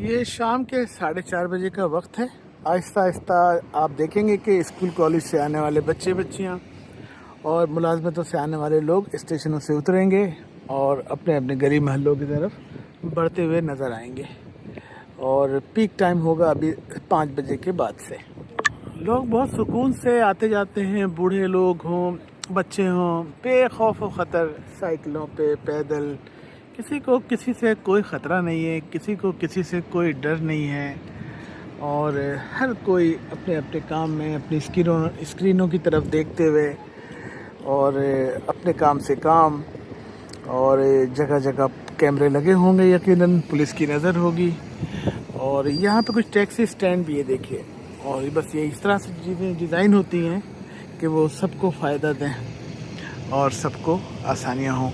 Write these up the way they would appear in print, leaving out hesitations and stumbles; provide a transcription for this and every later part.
یہ شام کے 4:30 بجے کا وقت ہے۔ آہستہ آہستہ آپ دیکھیں گے کہ اسکول کالج سے آنے والے بچے بچیاں اور ملازمتوں سے آنے والے لوگ اسٹیشنوں سے اتریں گے اور اپنے اپنے گلی محلوں کی طرف بڑھتے ہوئے نظر آئیں گے، اور پیک ٹائم ہوگا ابھی 5 بجے کے بعد سے۔ لوگ بہت سکون سے آتے جاتے ہیں، بوڑھے لوگ ہوں، بچے ہوں، بے خوف و خطر، سائیکلوں پہ، پیدل، کسی کو کسی سے کوئی خطرہ نہیں ہے، کسی کو کسی سے کوئی ڈر نہیں ہے، اور ہر کوئی اپنے اپنے کام میں اپنی اسکرینوں کی طرف دیکھتے ہوئے اور اپنے کام سے کام، اور جگہ جگہ کیمرے لگے ہوں گے، یقیناً پولیس کی نظر ہوگی، اور یہاں پہ کچھ ٹیکسی سٹینڈ بھی ہے دیکھیے، اور بس یہ اس طرح سے چیزیں ڈیزائن ہوتی ہیں کہ وہ سب کو فائدہ دیں اور سب کو آسانیاں ہوں۔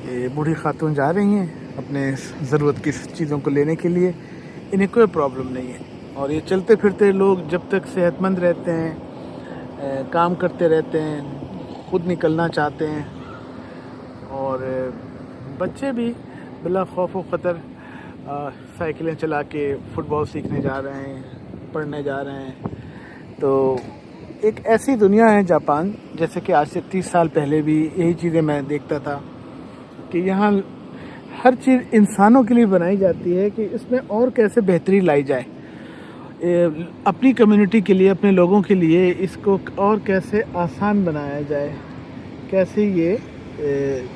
یہ بوڑھی خاتون جا رہی ہیں اپنے ضرورت کی چیزوں کو لینے کے لیے، انہیں کوئی پرابلم نہیں ہے، اور یہ چلتے پھرتے لوگ جب تک صحت مند رہتے ہیں، کام کرتے رہتے ہیں، خود نکلنا چاہتے ہیں، اور بچے بھی بلا خوف و خطر سائیکلیں چلا کے فٹ بال سیکھنے جا رہے ہیں، پڑھنے جا رہے ہیں۔ تو ایک ایسی دنیا ہے جاپان، جیسے کہ آج سے 30 سال پہلے بھی یہی چیزیں میں دیکھتا تھا کہ یہاں ہر چیز انسانوں کے لیے بنائی جاتی ہے کہ اس میں اور کیسے بہتری لائی جائے، اپنی کمیونٹی کے لیے، اپنے لوگوں کے لیے اس کو اور کیسے آسان بنایا جائے، کیسے یہ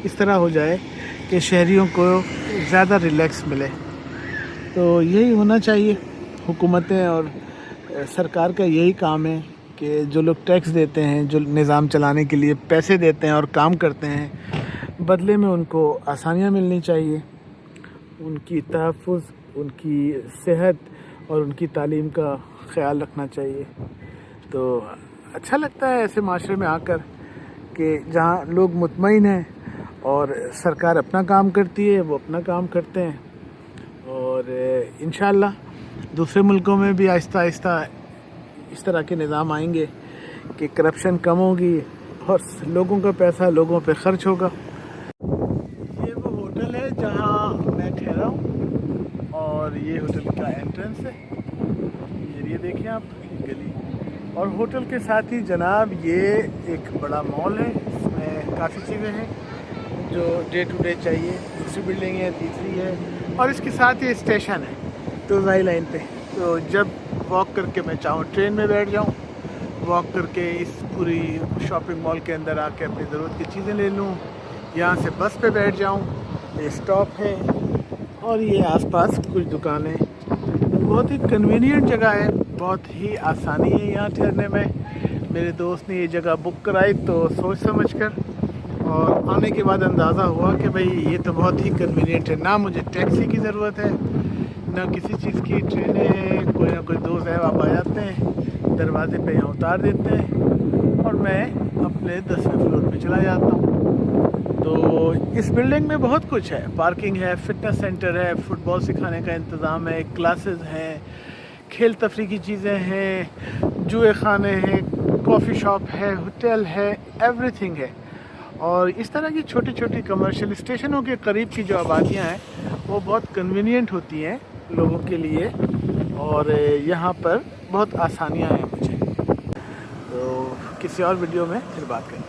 اس طرح ہو جائے کہ شہریوں کو زیادہ ریلیکس ملے۔ تو یہی ہونا چاہیے، حکومتیں اور سرکار کا یہی کام ہے کہ جو لوگ ٹیکس دیتے ہیں، جو نظام چلانے کے لیے پیسے دیتے ہیں اور کام کرتے ہیں، بدلے میں ان کو آسانیاں ملنی چاہیے، ان کی تحفظ، ان کی صحت اور ان کی تعلیم کا خیال رکھنا چاہیے۔ تو اچھا لگتا ہے ایسے معاشرے میں آ کر کہ جہاں لوگ مطمئن ہیں اور سرکار اپنا کام کرتی ہے، وہ اپنا کام کرتے ہیں، اور انشاءاللہ دوسرے ملکوں میں بھی آہستہ آہستہ اس طرح کے نظام آئیں گے کہ کرپشن کم ہوگی اور لوگوں کا پیسہ لوگوں پہ خرچ ہوگا۔ یہ وہ ہوٹل ہے جہاں میں ٹھہرا ہوں، اور یہ ہوٹل کا انٹرنس ہے، یہ دیکھیں آپ گلی، اور ہوٹل کے ساتھ ہی جناب یہ ایک بڑا مال ہے، اس میں کافی چیزیں ہیں جو ڈے ٹو ڈے چاہیے۔ دوسری بلڈنگ ہے، تیسری ہے، اور اس کے ساتھ یہ اسٹیشن ہے توزائی لائن پہ، تو جب واک کر کے میں چاہوں ٹرین میں بیٹھ جاؤں، واک کر کے اس پوری شاپنگ مال کے اندر آ کے اپنی ضرورت کی چیزیں لے لوں، یہاں سے بس پہ بیٹھ جاؤں، یہ اسٹاپ ہے، اور یہ آس پاس کچھ دکانیں، بہت ہی کنوینئنٹ جگہ ہے، بہت ہی آسانی ہے یہاں ٹھہرنے میں۔ میرے دوست نے یہ جگہ بک کرائی تو سوچ سمجھ کر، اور آنے کے بعد اندازہ ہوا کہ بھئی یہ تو بہت ہی کنوینئنٹ ہے، نہ مجھے ٹیکسی کی ضرورت ہے، نہ کسی چیز کی، ٹرینیں ہیں، کوئی نہ کوئی دوست احباب آ جاتے ہیں، دروازے پہ یہاں اتار دیتے ہیں، اور میں اپنے 10ویں فلور پہ چلا جاتا ہوں۔ تو اس بلڈنگ میں بہت کچھ ہے، پارکنگ ہے، فٹنس سینٹر ہے، فٹ بال سکھانے کا انتظام ہے، کلاسز ہیں، کھیل تفریح کی چیزیں ہیں، جوئے خانے ہیں، کافی شاپ ہے، ہوٹل ہے، ایوری تھنگ ہے، اور اس طرح کی چھوٹی چھوٹی کمرشل اسٹیشنوں کے قریب کی جو آبادیاں ہیں وہ بہت کنوینئنٹ ہوتی ہیں لوگوں کے لیے، اور یہاں پر بہت آسانیاں ہیں مجھے۔ تو کسی اور ویڈیو میں پھر بات کریں۔